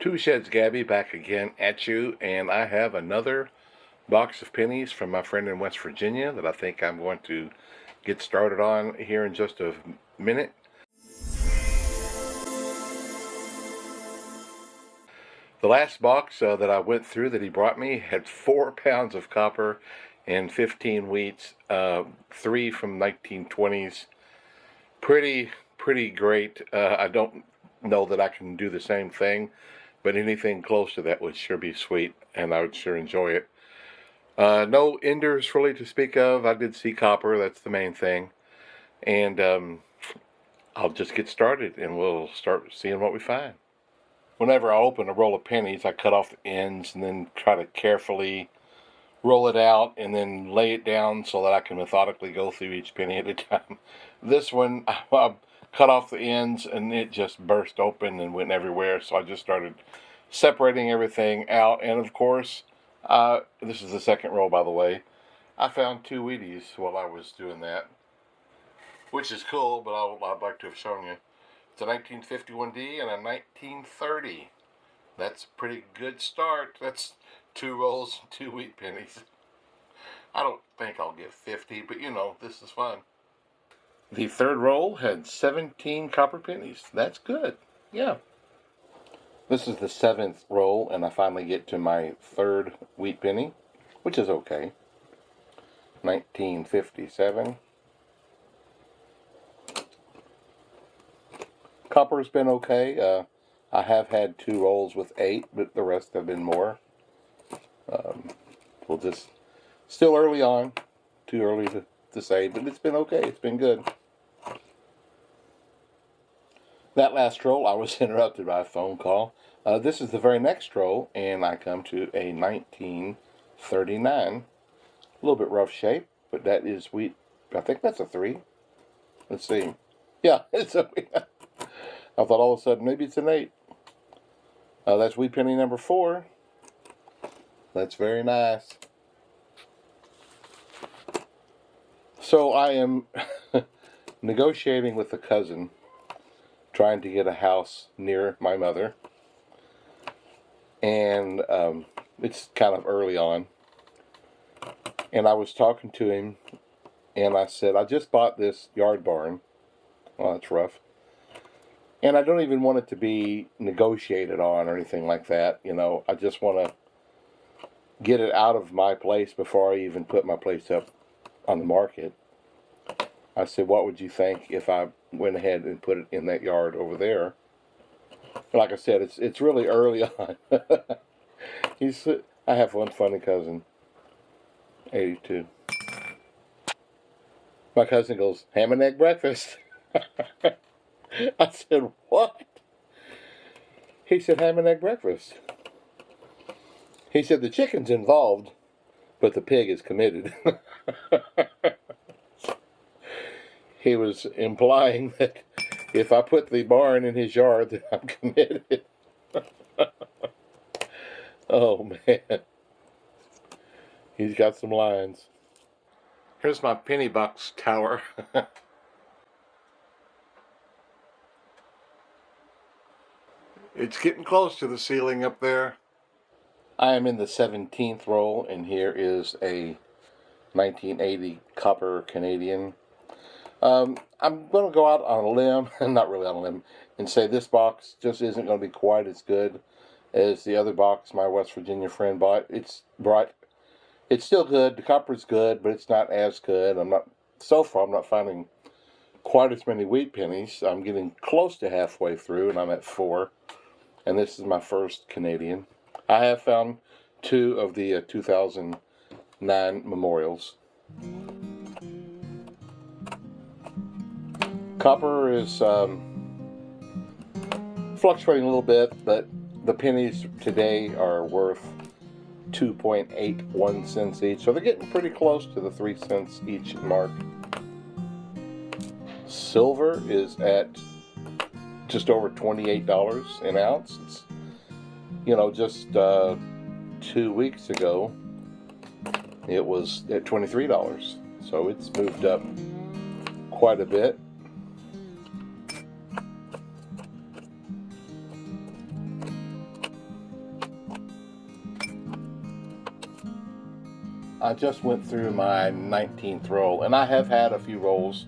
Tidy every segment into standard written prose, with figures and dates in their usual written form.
Two Sheds Gabby back again at you, and I have another box of pennies from my friend in West Virginia that I think I'm going to get started on here in just a minute. The last box that I went through that he brought me had 4 pounds of copper and 15 wheats, 3 from 1920s. Pretty great. I don't know that I can do the same thing, but anything close to that would sure be sweet, and I would sure enjoy it. No enders really to speak of. I did see copper, that's the main thing. And I'll just get started and we'll start seeing what we find. Whenever I open a roll of pennies, I cut off the ends and then try to carefully roll it out and then lay it down so that I can methodically go through each penny at a time. This one, I cut off the ends and it just burst open and went everywhere, so I just started separating everything out. And of course, this is the second roll, by the way, I found 2 Wheaties while I was doing that, which is cool, but I'd like to have shown you. It's a 1951D and a 1930. That's a pretty good start. That's 2 rolls, 2 wheat pennies. I don't think I'll get 50, but you know, this is fun. The third roll had 17 copper pennies. That's good. Yeah. This is the 7th roll, and I finally get to my 3rd wheat penny, which is okay. 1957. Copper's been okay. I have had 2 rolls with 8, but the rest have been more. We'll just, still early on, too early to say, but it's been okay. It's been good. That last roll, I was interrupted by a phone call. This is the very next roll, and I come to a 1939. A little bit rough shape, but that is wheat. I think that's a 3. Let's see. Yeah, it's a. I thought all of a sudden maybe it's an 8. That's wheat penny number 4. That's very nice. So I am negotiating with a cousin, trying to get a house near my mother. And it's kind of early on. And I was talking to him, and I said, I just bought this yard barn. Well, that's rough. And I don't even want it to be negotiated on or anything like that. You know, I just want to get it out of my place before I even put my place up on the market. I said, what would you think if I went ahead and put it in that yard over there? Like I said, it's really early on. I have one funny cousin, 82. My cousin goes, ham and egg breakfast. I said, what? He said, ham and egg breakfast. He said, the chicken's involved, but the pig is committed. He was implying that if I put the barn in his yard, that I'm committed. Oh, man. He's got some lines. Here's my penny box tower. It's getting close to the ceiling up there. I am in the 17th roll, and here is a 1980 copper Canadian. I'm going to go out on a limb, not really on a limb, and say this box just isn't going to be quite as good as the other box my West Virginia friend bought. It's still good. The copper's good, but it's not as good. So far, I'm not finding quite as many wheat pennies. I'm getting close to halfway through, and I'm at 4. And this is my first Canadian. I have found 2 of the 2009 memorials. Copper is fluctuating a little bit, but the pennies today are worth 2.81 cents each, so they're getting pretty close to the 3 cents each mark. Silver is at just over $28 an ounce. It's, you know, just 2 weeks ago it was at $23, so it's moved up quite a bit. I just went through my 19th roll, and I have had a few rolls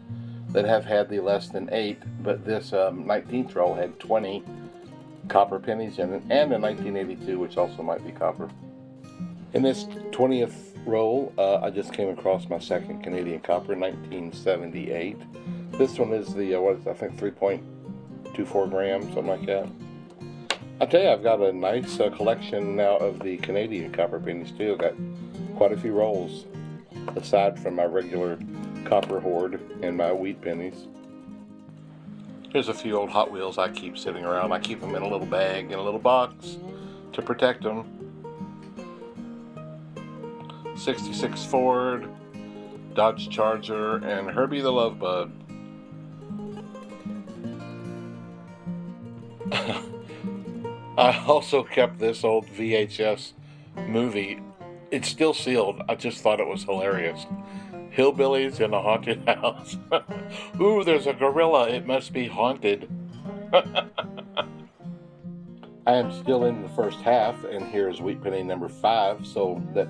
that have had the less than 8, but this 19th roll had 20 copper pennies in it, and a 1982, which also might be copper. In this 20th roll, I just came across my second Canadian copper, 1978. This one is the, I think 3.24 grams, something like that. I tell you, I've got a nice collection now of the Canadian copper pennies too. I've got quite a few rolls, aside from my regular copper hoard and my wheat pennies. Here's a few old Hot Wheels I keep sitting around. I keep them in a little bag, in a little box, to protect them. 66 Ford, Dodge Charger, and Herbie the Love Bug. I also kept this old VHS movie. It's still sealed. I just thought it was hilarious. Hillbillies in a haunted house. Ooh, there's a gorilla. It must be haunted. I am still in the first half, and here's wheat penny number 5, so that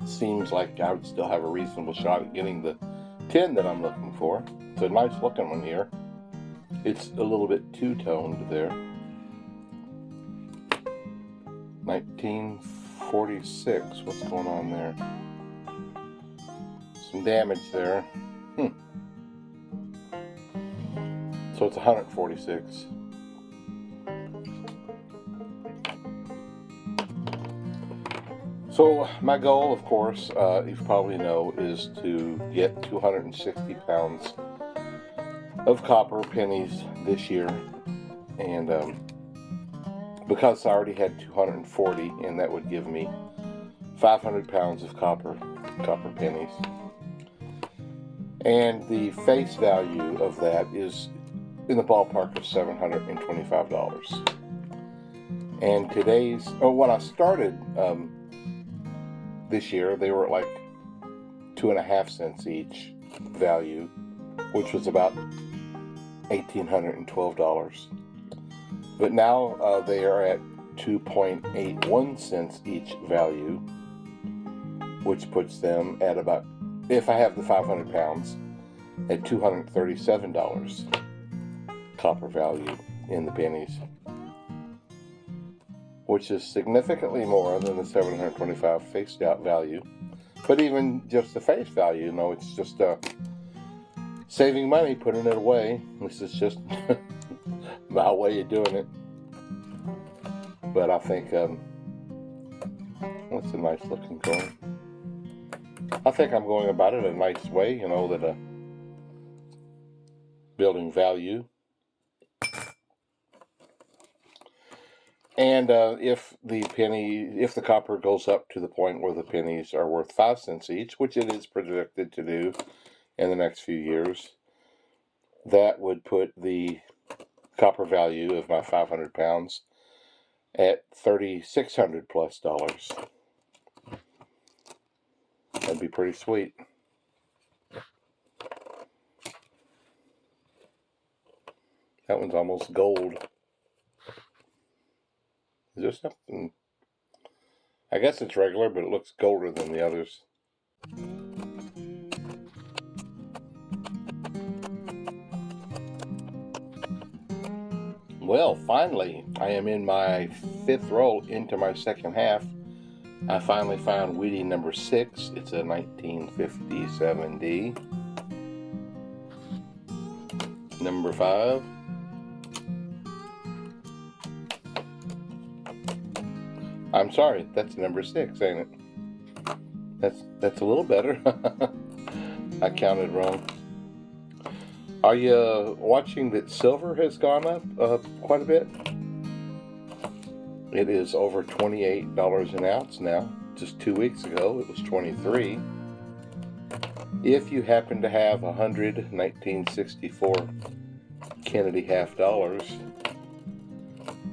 seems like I would still have a reasonable shot at getting the 10 that I'm looking for. It's a nice looking one here. It's a little bit two-toned there. 1946, what's going on there? Some damage there. So it's 146. So my goal, of course, you probably know, is to get 260 pounds of copper pennies this year. And because I already had 240, and that would give me 500 pounds of copper pennies. And the face value of that is in the ballpark of $725. And when I started this year, they were at like 2.5 cents each value, which was about $1,812. But now they are at 2.81 cents each value, which puts them at about, if I have the 500 pounds, at $237 copper value in the pennies, which is significantly more than the 725 face value. But even just the face value, it's just saving money, putting it away. This is just my way of doing it. But I think that's a nice looking coin. I think I'm going about it a nice way, that building value. And if the copper goes up to the point where the pennies are worth 5 cents each, which it is projected to do in the next few years, that would put the copper value of my 500 pounds at $3,600 plus. That'd be pretty sweet. That one's almost gold. Is there something? I guess it's regular, but it looks golder than the others. Well, finally, I am in my 5th roll into my second half. I finally found Wheatie number 6. It's a 1957D. Number 5. I'm sorry, that's number 6, ain't it? That's a little better. I counted wrong. Are you watching that silver has gone up quite a bit? It is over $28 an ounce now. Just 2 weeks ago, it was $23. If you happen to have 100 1964 Kennedy half dollars,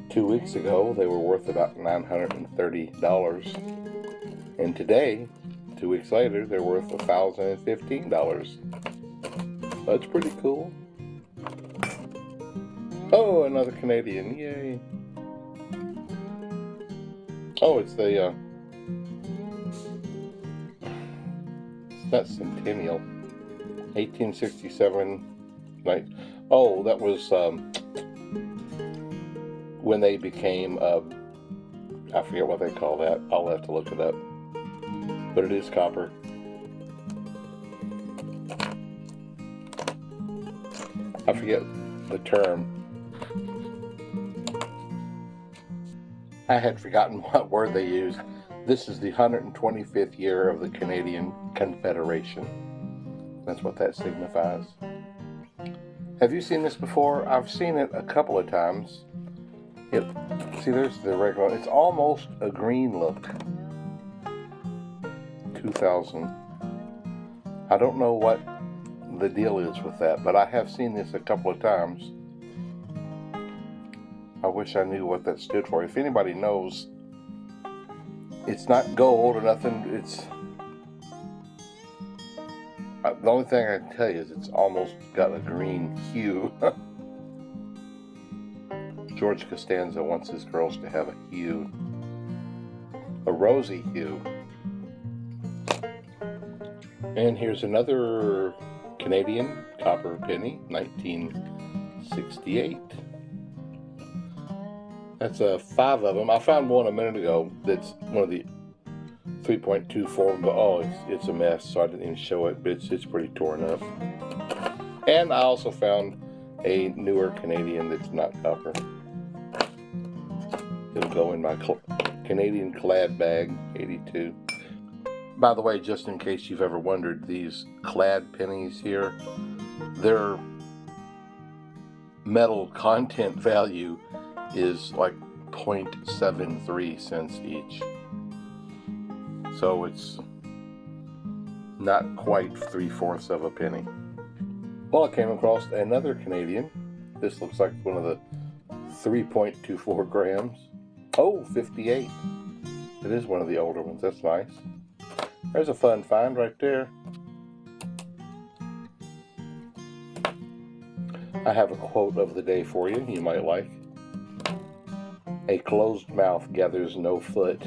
2 weeks ago they were worth about $930. And today, 2 weeks later, they're worth $1,015. That's pretty cool. Oh, another Canadian. Yay. Oh, it's the Not Centennial. 1867. Oh, that was when they became, I forget what they call that. I'll have to look it up. But it is copper. I forget the term. I had forgotten what word they used. This is the 125th year of the Canadian Confederation. That's what that signifies. Have you seen this before? I've seen it a couple of times. See, there's the regular. It's almost a green look. 2000. I don't know what the deal is with that, but I have seen this a couple of times. I wish I knew what that stood for. If anybody knows, it's not gold or nothing. It's the only thing I can tell you is it's almost got a green hue. George Costanza wants his girls to have a hue, a rosy hue. And here's another Canadian copper penny, 1968. That's 5 of them. I found one a minute ago that's one of the 3.24, but oh, it's a mess, so I didn't even show it, but it's pretty torn up. And I also found a newer Canadian that's not copper. It'll go in my Canadian clad bag, 82. By the way, just in case you've ever wondered, these clad pennies here, their metal content value is like 0.73 cents each. So it's not quite 3/4 of a penny. Well, I came across another Canadian. This looks like one of the 3.24 grams. Oh, 58. It is one of the older ones. That's nice. There's a fun find right there. I have a quote of the day for you might like. A closed mouth gathers no foot.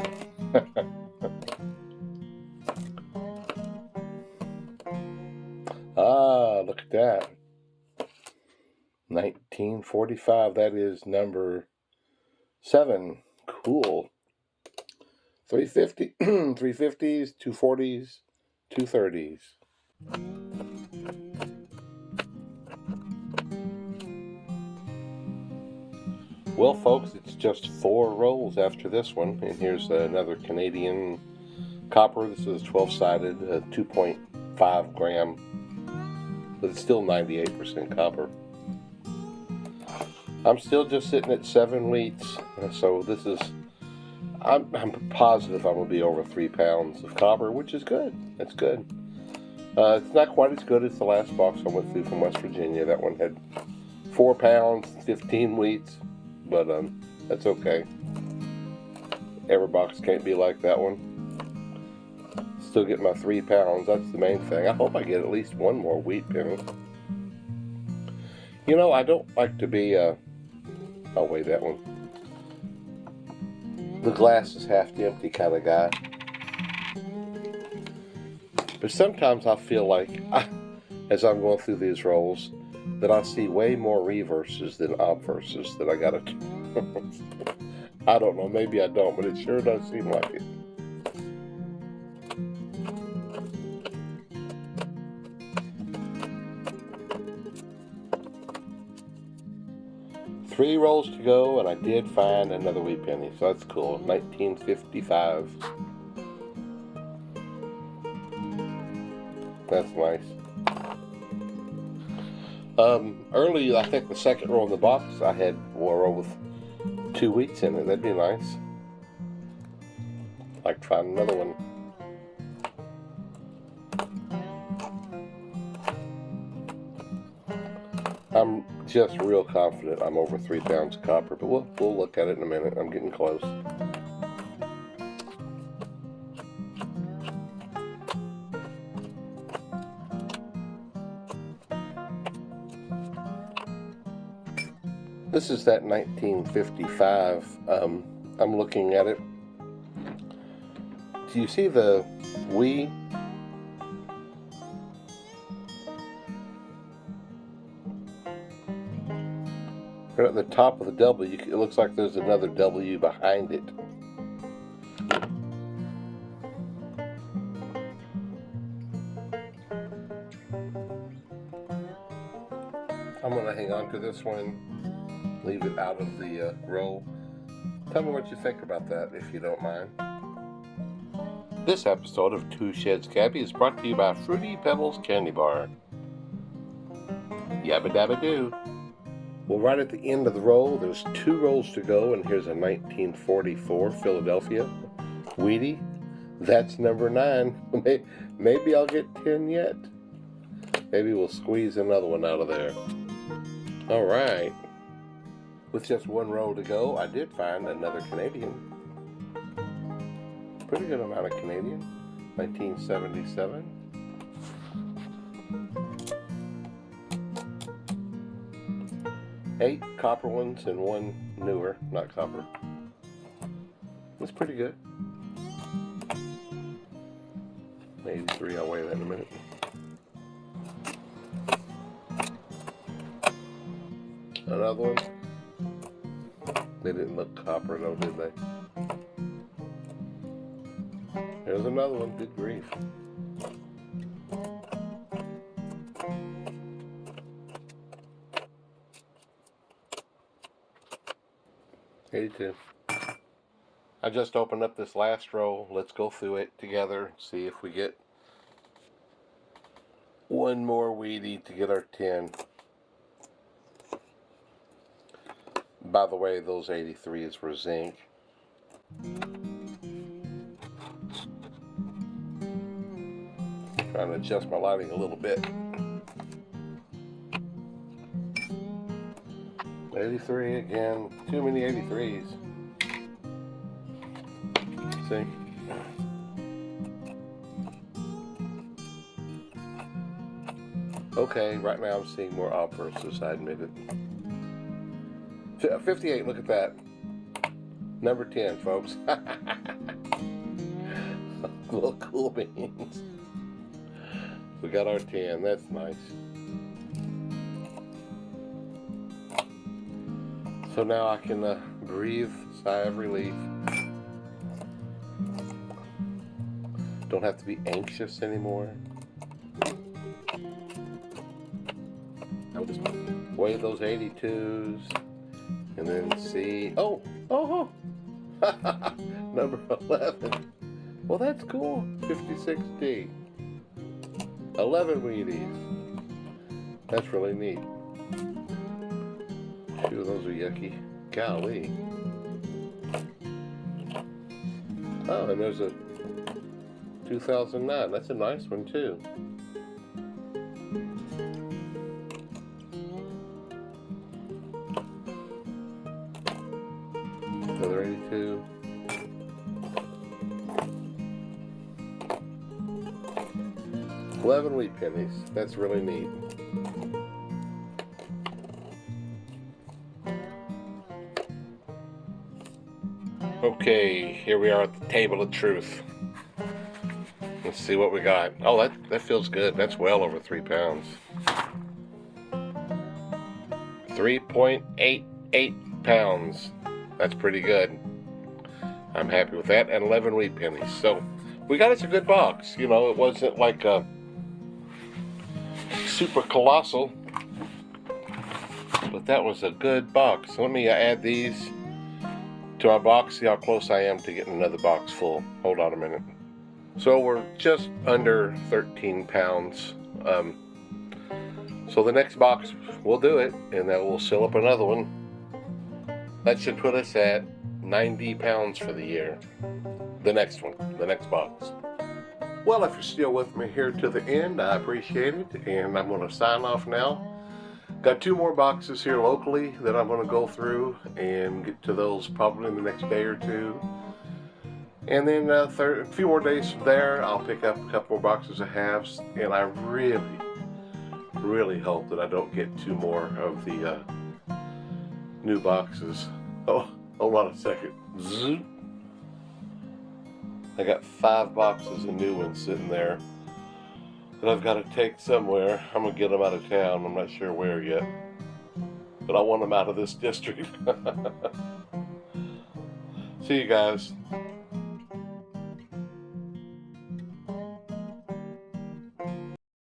Ah, look at that. 1945. That is number 7. Cool. 350, 350s, 240s, 230s. Well, folks, it's just 4 rolls after this one. And here's another Canadian copper. This is 12-sided, 2.5 gram. But it's still 98% copper. I'm still just sitting at 7 wheats. So this is... I'm positive I'm going to be over 3 pounds of copper, which is good. That's good. It's not quite as good as the last box I went through from West Virginia. That one had 4 pounds, 15 wheats, but that's okay. Every box can't be like that one. Still get my 3 pounds. That's the main thing. I hope I get at least one more wheat penny. You know, I don't like to be I'll weigh that one. The glass is half empty kind of guy. But sometimes I feel like, as I'm going through these rolls, that I see way more reverses than obverses that I gotta do. I don't know, maybe I don't, but it sure does seem like it. Three rolls to go, and I did find another wheat penny, so that's cool. 1955. That's nice. Early, I think the second roll in the box, I had a roll with 2 wheats in it. That'd be nice. I'd like to find another one. I'm just real confident I'm over 3 pounds of copper, but we'll look at it in a minute. I'm getting close. This is that 1955. I'm looking at it. Do you see the "we"? right in the top of the W. It looks like there's another W behind it. I'm going to hang on to this one, leave it out of the roll. Tell me what you think about that, if you don't mind. This episode of Two Sheds Cabby is brought to you by Fruity Pebbles Candy Bar. Yabba dabba doo. Well, right at the end of the roll, there's 2 rolls to go, and here's a 1944 Philadelphia Wheatie. That's number 9. Maybe I'll get 10 yet. Maybe we'll squeeze another one out of there. All right. With just 1 roll to go, I did find another Canadian. Pretty good amount of Canadian. 1977. Eight copper ones and 1 newer, not copper. That's pretty good. 83, I'll weigh that in a minute. Another one. They didn't look copper though, did they? There's another one. Good grief. $82. I just opened up this last row. Let's go through it together. See if we get 1 more Wheatie to get our 10. By the way, those 83s were zinc. Trying to adjust my lighting a little bit. 83 again. Too many 83s. See? Okay, right now I'm seeing more obverses, I admit it. 58, look at that. Number 10, folks. Little cool beans. We got our 10, that's nice. So now I can breathe, sigh of relief. Don't have to be anxious anymore. I'll just weigh those 82s. And then see, oh, number 11. Well, that's cool. 56D. 11 Wheaties. That's really neat. Phew, those are yucky. Golly. Oh, and there's a 2009. That's a nice one, too. Another 82. $11 wheat pennies. That's really neat. Okay, here we are at the table of truth. Let's see what we got. Oh, that feels good. That's well over 3 pounds. 3.88 pounds. That's pretty good. I'm happy with that. And 11 wheat pennies. So we got us a good box. You know, it wasn't like a super colossal, but that was a good box. Let me add these to our box, see how close I am to getting another box full. Hold on a minute. So we're just under 13 pounds. So the next box, we'll do it, and then we'll seal up another one. That should put us at 90 pounds for the year. The next one, the next box. Well, if you're still with me here to the end, I appreciate it, and I'm going to sign off now. Got 2 more boxes here locally that I'm going to go through and get to those probably in the next day or 2. And then a few more days from there, I'll pick up a couple more boxes of halves, and I really hope that I don't get 2 more of the new boxes. Oh, hold on a second. Zoop. I got 5 boxes of new ones sitting there that I've got to take somewhere. I'm going to get them out of town. I'm not sure where yet. but I want them out of this district. See you guys.